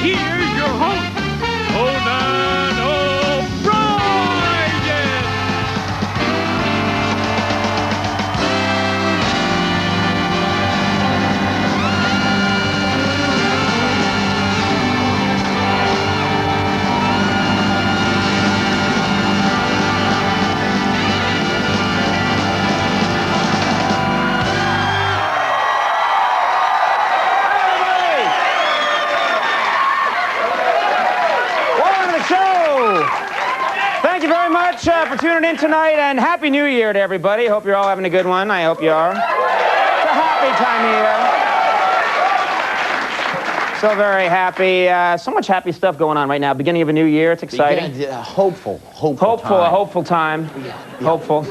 Here's your host, Conan O'Brien. Thank you very much for tuning in tonight, and Happy New Year to everybody. Hope you're all having a good one. I hope you are. It's a happy time of year. So very happy. So much happy stuff going on right now. Beginning of a new year. It's exciting. Hopeful time. A hopeful time. Yeah. Hopeful.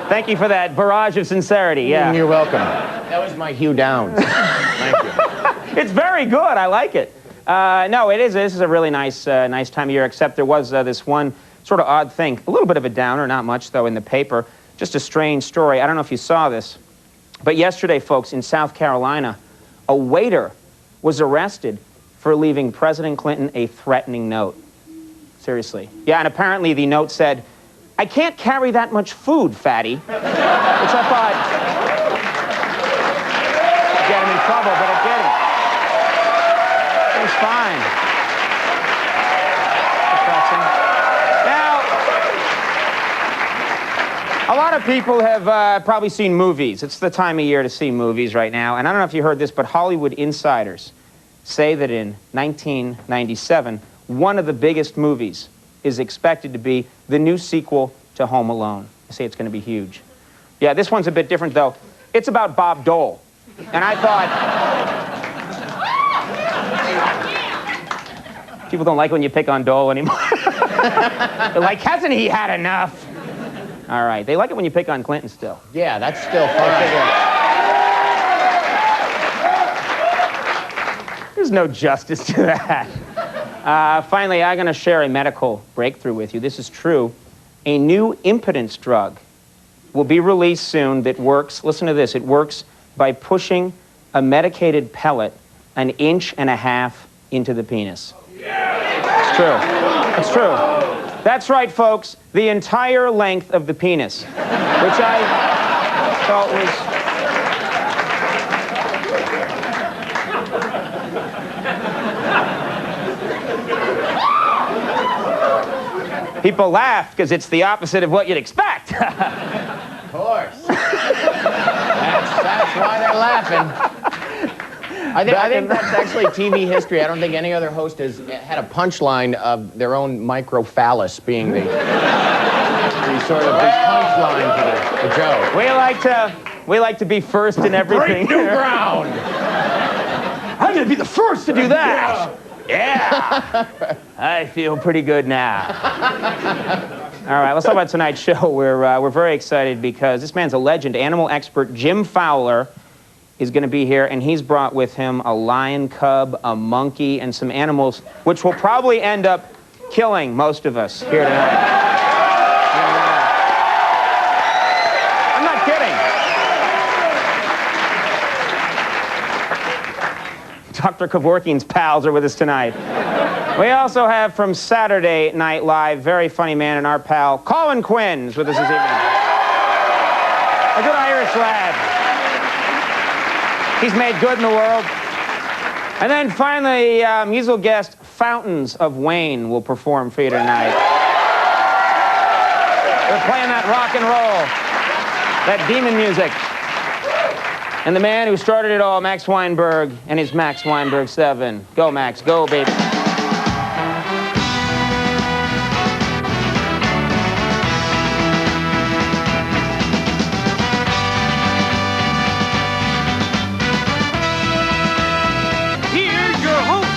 Thank you for that barrage of sincerity. Yeah. You're welcome. That was my Hugh Downs. Thank you. It's very good. I like it. No, it is. This is a really nice nice time of year, except there was this one sort of odd thing. A little bit of a downer, not much, though, in the paper. Just a strange story. I don't know if you saw this, but yesterday, folks, in South Carolina, a waiter was arrested for leaving President Clinton a threatening note. Seriously. Yeah, and apparently the note said, "I can't carry that much food, fatty." Which I thought would get him in trouble, but it didn't. It's fine. Depressing. Now, a lot of people have probably seen movies. It's the time of year to see movies right now. And I don't know if you heard this, but Hollywood insiders say that in 1997, one of the biggest movies is expected to be the new sequel to Home Alone. They say it's going to be huge. Yeah, this one's a bit different, though. It's about Bob Dole. And I thought... People don't like when you pick on Dole anymore. They're like, hasn't he had enough? All right. They like it when you pick on Clinton still. Yeah, that's still fine. There's no justice to that. Finally, I'm going to share a medical breakthrough with you. This is true. A new impotence drug will be released soon that works, listen to this, it works by pushing a medicated pellet 1.5 inches into the penis. It's true. It's true. That's right, folks. The entire length of the penis, which I thought was... People laugh because it's the opposite of what you'd expect. Of course. That's why they're laughing. I think that's actually TV history. I don't think any other host has had a punchline of their own microphallus being the sort of the punchline to the joke. We like to be first in everything. Break new ground. I'm going to be the first to do that. Yeah. I feel pretty good now. All right, let's talk about tonight's show. We're very excited because this man's a legend. Animal expert Jim Fowler is going to be here, and he's brought with him a lion cub, a monkey, and some animals which will probably end up killing most of us here tonight. I'm not kidding. Dr. Kevorkian's pals are with us tonight. We also have from Saturday Night Live, very funny man and our pal, Colin Quinn's with us this evening. A good Irish lad. He's made good in the world. And then finally, musical guest Fountains of Wayne will perform for you tonight. They're playing that rock and roll, that demon music. And the man who started it all, Max Weinberg, and his Max Weinberg 7. Go, Max. Go, baby. Here's your host,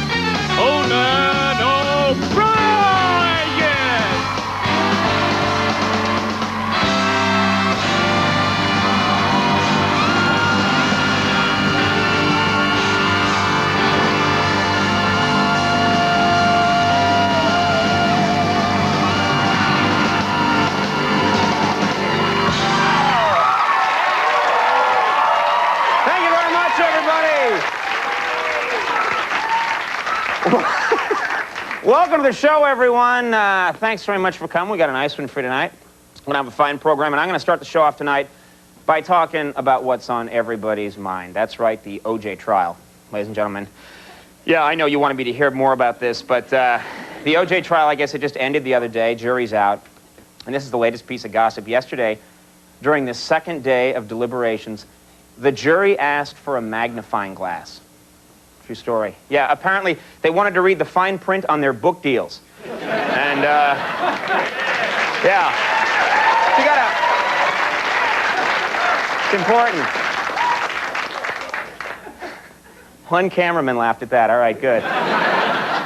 Conan O'Brien. Welcome to the show, everyone. Thanks very much for coming. We got a nice one for you tonight. We're going to have a fine program, and I'm going to start the show off tonight by talking about what's on everybody's mind. That's right, the O.J. trial, ladies and gentlemen. Yeah, I know you wanted me to hear more about this, but the O.J. trial, I guess it just ended the other day. Jury's out. And this is the latest piece of gossip. Yesterday, during the second day of deliberations, the jury asked for a magnifying glass. True story. Yeah, apparently they wanted to read the fine print on their book deals. And, yeah. You gotta... It's important. One cameraman laughed at that. All right, good.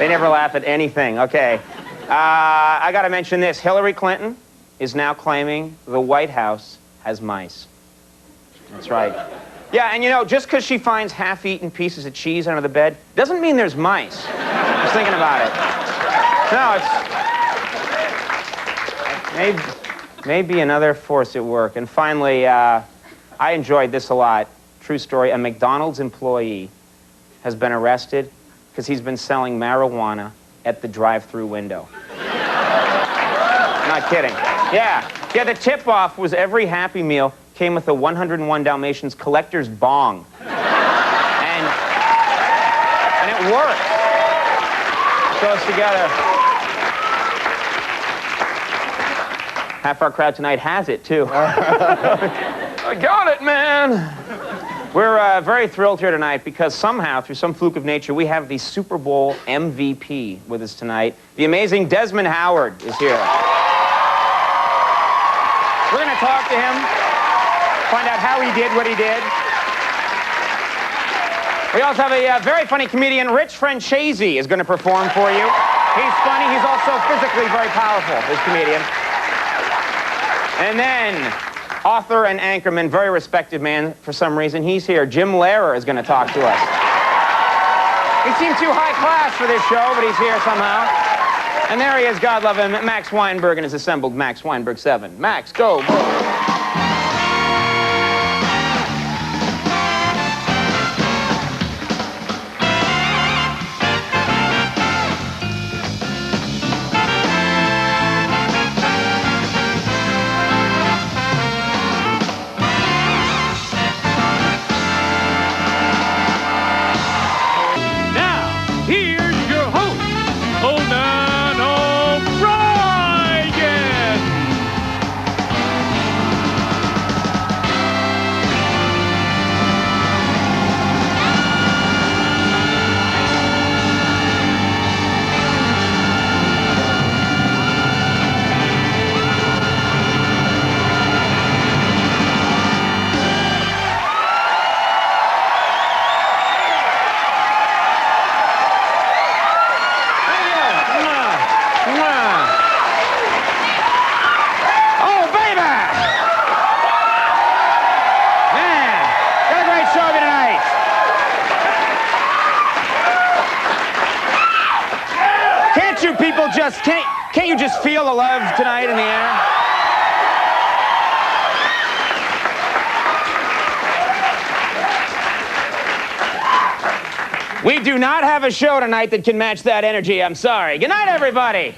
They never laugh at anything. Okay. I gotta mention this. Hillary Clinton is now claiming the White House has mice. That's right. Yeah, and you know, just because she finds half-eaten pieces of cheese under the bed doesn't mean there's mice. I was thinking about it. No, it's maybe another force at work. And finally, I enjoyed this a lot. True story, a McDonald's employee has been arrested because he's been selling marijuana at the drive-through window. Not kidding. Yeah, the tip-off was every Happy Meal came with a 101 Dalmatians collector's bong. And it worked. Goes together. Half our crowd tonight has it, too. I got it, man. We're very thrilled here tonight because somehow, through some fluke of nature, we have the Super Bowl MVP with us tonight. The amazing Desmond Howard is here. We're going to talk to him, find out how he did what he did. We also have a very funny comedian, Rich Francesi, is going to perform for you. He's funny. He's also physically very powerful, this comedian. And then, author and anchorman, very respected man for some reason. He's here. Jim Lehrer is going to talk to us. He seemed too high class for this show, but he's here somehow. And there he is, God love him, Max Weinberg and his assembled Max Weinberg 7. Max, go. Can't you just feel the love tonight in the air? We do not have a show tonight that can match that energy. I'm sorry. Good night, everybody.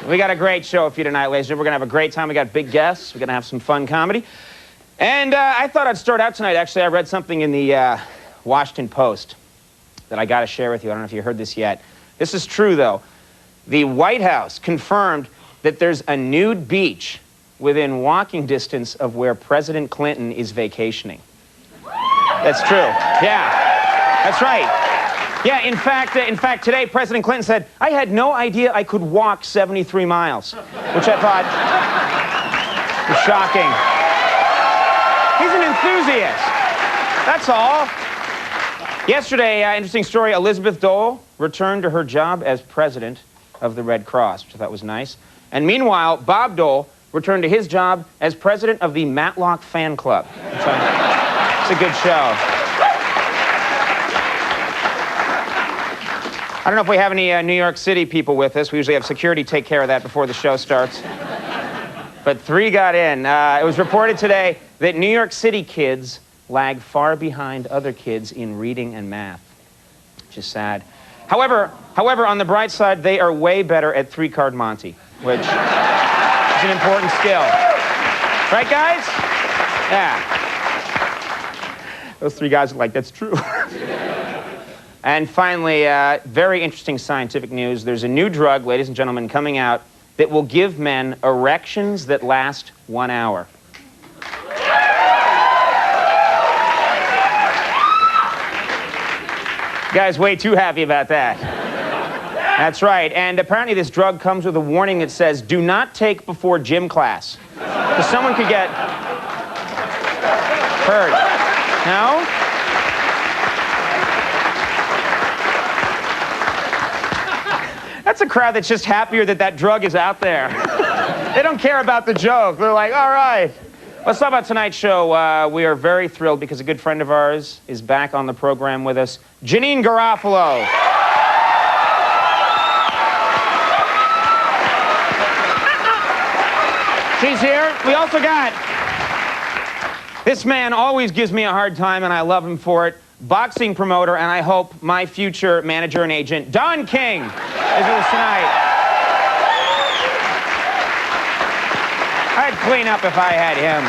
We got a great show for you tonight, ladies and gentlemen. We're going to have a great time. We got big guests. We're going to have some fun comedy. And I thought I'd start out tonight. Actually, I read something in the Washington Post that I got to share with you. I don't know if you heard this yet. This is true, though. The White House confirmed that there's a nude beach within walking distance of where President Clinton is vacationing. That's true. Yeah, that's right. Yeah, in fact, today President Clinton said, "I had no idea I could walk 73 miles," which I thought was shocking. He's an enthusiast. That's all. Yesterday, interesting story, Elizabeth Dole returned to her job as president of the Red Cross, which I thought was nice. And meanwhile, Bob Dole returned to his job as president of the Matlock Fan Club. It's a good show. I don't know if we have any New York City people with us. We usually have security take care of that before the show starts. But 3 got in. It was reported today that New York City kids lag far behind other kids in reading and math, which is sad. However, on the bright side, they are way better at three-card Monte, which is an important skill. Right, guys? Yeah. Those three guys are like, that's true. And finally, very interesting scientific news. There's a new drug, ladies and gentlemen, coming out that will give men erections that last 1 hour. You guys way too happy about that. That's right. And apparently this drug comes with a warning that says, do not take before gym class. Because someone could get hurt. No? That's a crowd that's just happier that that drug is out there. They don't care about the joke. They're like, all right. Let's talk about tonight's show. We are very thrilled because a good friend of ours is back on the program with us, Janine Garofalo. She's here. We also got, this man always gives me a hard time and I love him for it, boxing promoter and I hope my future manager and agent, Don King, is with us tonight. I'd clean up if I had him.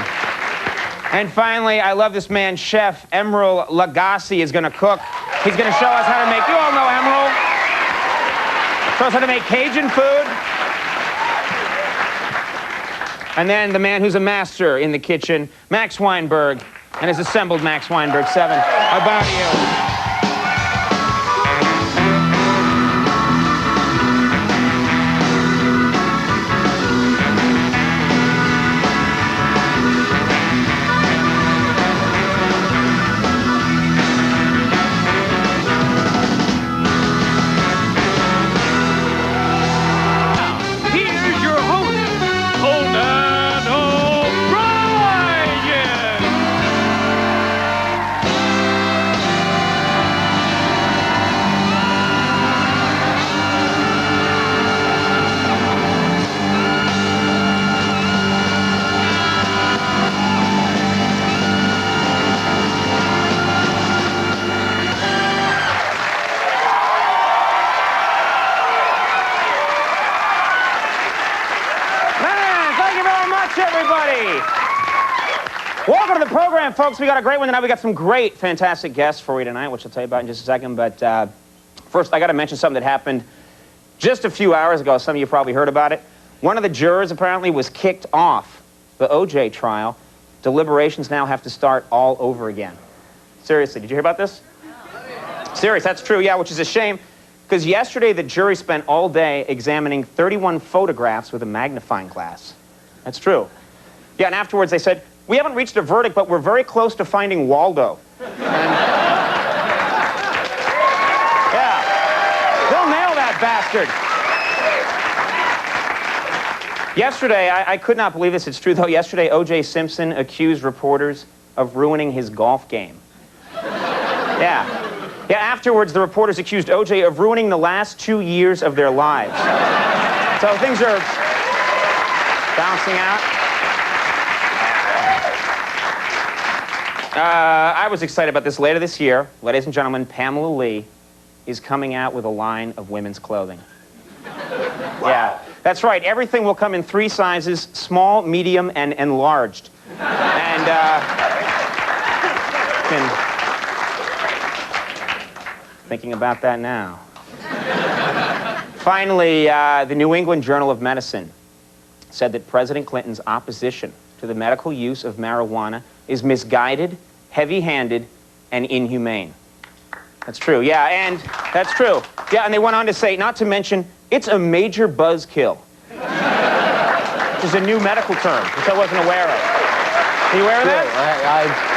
And finally, I love this man, Chef Emeril Lagasse is going to cook. He's going to show us how to make, you all know Emeril. Show us how to make Cajun food. And then the man who's a master in the kitchen, Max Weinberg, and his assembled Max Weinberg 7. How about you? Welcome to the program, folks. We got a great one tonight. We got some great, fantastic guests for you tonight, which I'll tell you about in just a second. But first, I got to mention something that happened just a few hours ago. Some of you probably heard about it. One of the jurors apparently was kicked off the O.J. trial. Deliberations now have to start all over again. Seriously, did you hear about this? Serious, that's true, yeah, which is a shame. Because yesterday, the jury spent all day examining 31 photographs with a magnifying glass. That's true. Yeah, and afterwards they said, we haven't reached a verdict, but we're very close to finding Waldo. And, yeah, they'll nail that bastard. Yesterday, I could not believe this, it's true though, yesterday O.J. Simpson accused reporters of ruining his golf game. Yeah. Yeah, afterwards the reporters accused O.J. of ruining the last 2 years of their lives. So things are bouncing out. I was excited about this. Later this year, ladies and gentlemen, Pamela Lee is coming out with a line of women's clothing. Wow. Yeah, that's right. Everything will come in 3 sizes, small, medium, and enlarged. And, thinking about that now. Finally, the New England Journal of Medicine said that President Clinton's opposition to the medical use of marijuana is misguided, heavy-handed, and inhumane. That's true, yeah, and that's true. Yeah, and they went on to say, not to mention, it's a major buzzkill. Which is a new medical term, which I wasn't aware of. Are you aware of that?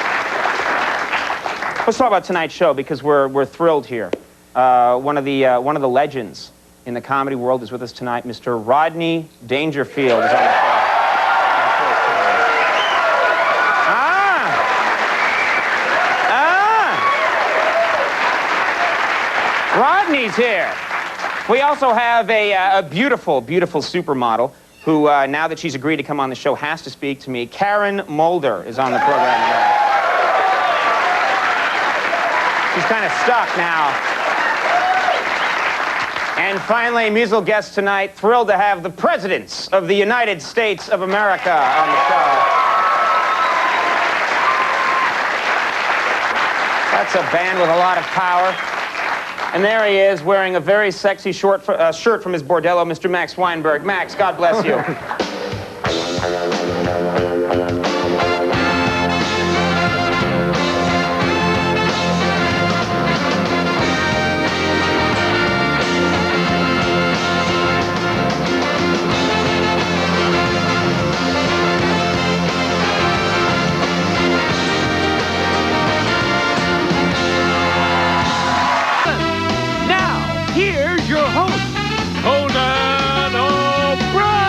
Let's talk about tonight's show, because we're thrilled here. One of the legends in the comedy world is with us tonight. Mr. Rodney Dangerfield is on the show. Rodney's here. We also have a beautiful, beautiful supermodel who, now that she's agreed to come on the show, has to speak to me. Karen Mulder is on the program tonight. She's kind of stuck now. And finally, musical guest tonight, thrilled to have the presidents of the United States of America on the show. That's a band with a lot of power. And there he is, wearing a very sexy shirt from his bordello, Mr. Max Weinberg. Max, God bless you. Here's your host, Conan O'Brien.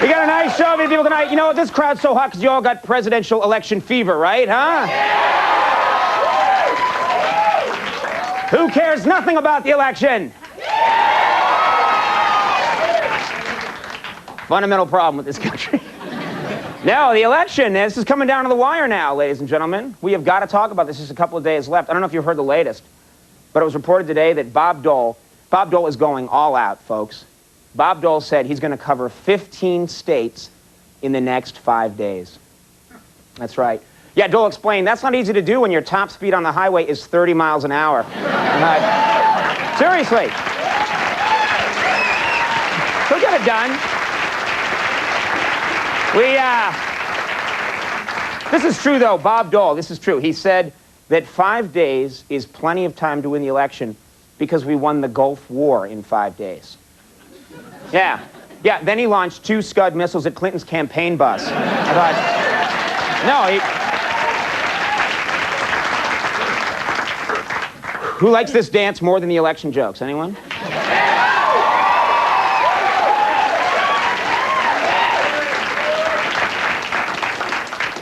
We got a nice show of you people tonight. You know what? This crowd's so hot because you all got presidential election fever, right? Huh? Who cares nothing about the election? Fundamental problem with this country. No, the election, this is coming down to the wire now, ladies and gentlemen. We have got to talk about this. Just a couple of days left. I don't know if you've heard the latest, but it was reported today that Bob Dole is going all out, folks. Bob Dole said he's going to cover 15 states in the next 5 days. That's right. Yeah, Dole explained, that's not easy to do when your top speed on the highway is 30 miles an hour. Seriously. He'll get it done. This is true, though. Bob Dole, this is true. He said that 5 days is plenty of time to win the election because we won the Gulf War in 5 days. Yeah. Yeah, then he launched 2 Scud missiles at Clinton's campaign bus. I thought, no, who likes this dance more than the election jokes? Anyone?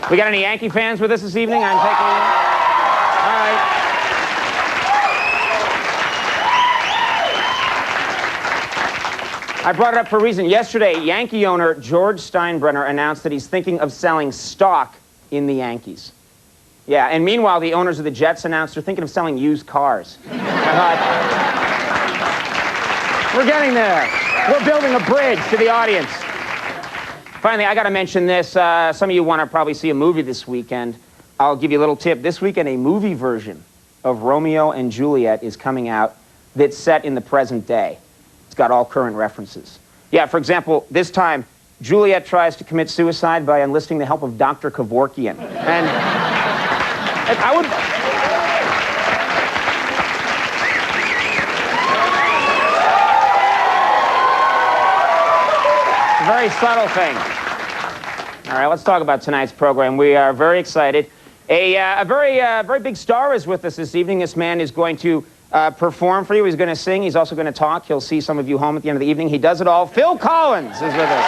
We got any Yankee fans with us this evening? I'm taking it. All right. I brought it up for a reason. Yesterday, Yankee owner George Steinbrenner announced that he's thinking of selling stock in the Yankees. Yeah, and meanwhile, the owners of the Jets announced they're thinking of selling used cars. I thought, we're getting there. We're building a bridge to the audience. Finally, I got to mention this. Some of you want to probably see a movie this weekend. I'll give you a little tip. This weekend, a movie version of Romeo and Juliet is coming out that's set in the present day. It's got all current references. Yeah, for example, this time, Juliet tries to commit suicide by enlisting the help of Dr. Kevorkian. And I would... It's a very subtle thing. All right, let's talk about tonight's program. We are very excited. A very big star is with us this evening. This man is going to perform for you. He's going to sing. He's also going to talk. He'll see some of you home at the end of the evening. He does it all. Phil Collins is with us.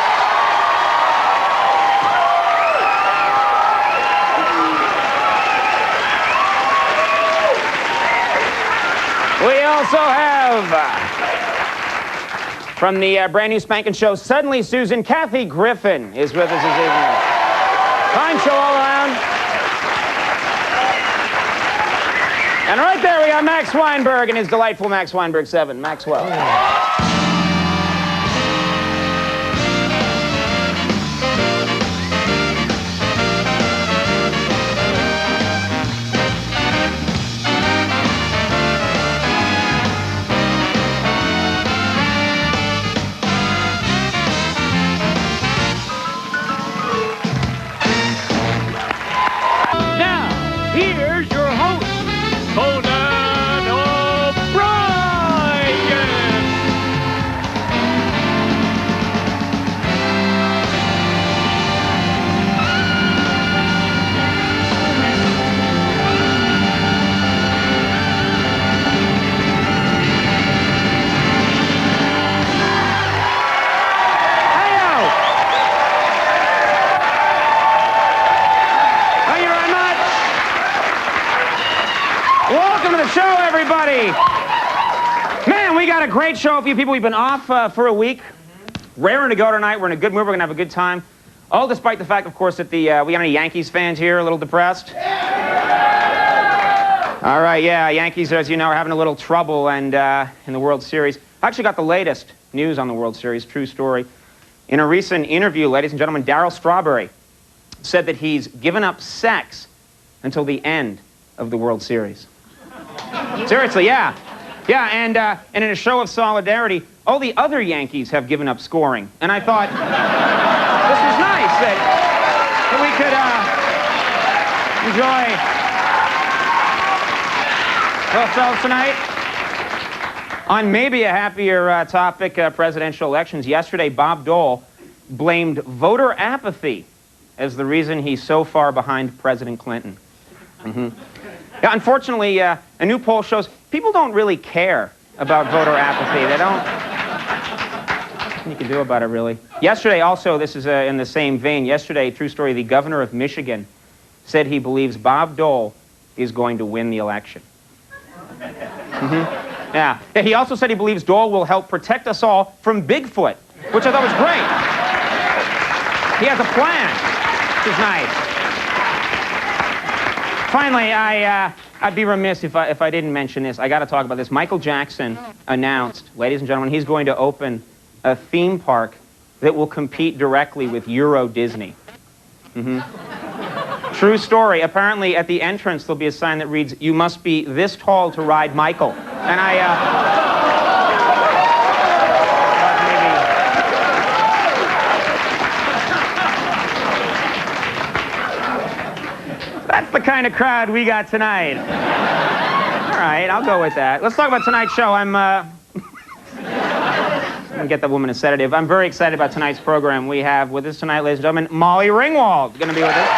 We also have, from the brand new spanking show, Suddenly Susan, Kathy Griffin is with us this evening. Fine show all around. And right there we got Max Weinberg and his delightful Max Weinberg 7. Maxwell. Now, here's your host, Conan O'Brien. everybody. Man, we got a great show for you people. We've been off for a week. Raring to go tonight. We're in a good mood. We're going to have a good time. All despite the fact, of course, that we got any Yankees fans here a little depressed? All right, yeah, Yankees, as you know, are having a little trouble and in the World Series. I actually got the latest news on the World Series, true story. In a recent interview, ladies and gentlemen, Darryl Strawberry said that he's given up sex until the end of the World Series. Seriously, yeah. Yeah, and in a show of solidarity, all the other Yankees have given up scoring. And I thought, this was nice that we could enjoy ourselves tonight. On maybe a happier topic, presidential elections, yesterday Bob Dole blamed voter apathy as the reason he's so far behind President Clinton. Yeah, unfortunately, a new poll shows people don't really care about voter apathy. They don't. Nothing you can do about it, really. Yesterday, also, this is in the same vein. Yesterday, true story, the governor of Michigan said he believes Bob Dole is going to win the election. Yeah. He also said he believes Dole will help protect us all from Bigfoot, which I thought was great. He has a plan, which is nice. Finally, I'd be remiss if I didn't mention this. I got to talk about this. Michael Jackson announced, ladies and gentlemen, he's going to open a theme park that will compete directly with Euro Disney. True story. Apparently, at the entrance, there'll be a sign that reads, "You must be this tall to ride Michael." And that's the kind of crowd we got tonight. All right, I'll go with that. Let's talk about tonight's show. I'm going to get that woman a sedative. I'm very excited about tonight's program. We have with us tonight, ladies and gentlemen, Molly Ringwald going to be with us.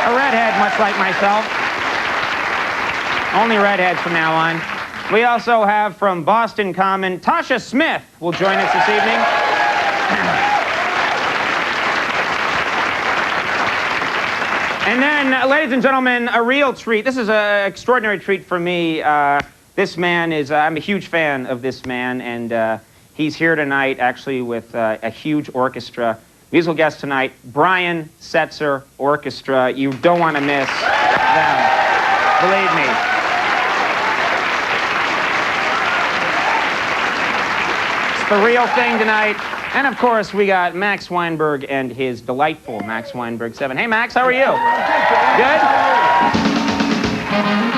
A redhead, much like myself. Only redheads from now on. We also have from Boston Common, Tasha Smith will join us this evening. And then, ladies and gentlemen, a real treat. This is an extraordinary treat for me. This man is, I'm a huge fan of this man, and he's here tonight actually with a huge orchestra. Musical guest tonight, Brian Setzer Orchestra. You don't want to miss them, believe me. It's the real thing tonight. And of course, we got Max Weinberg and his delightful Max Weinberg 7. Hey, Max, how are you? Good?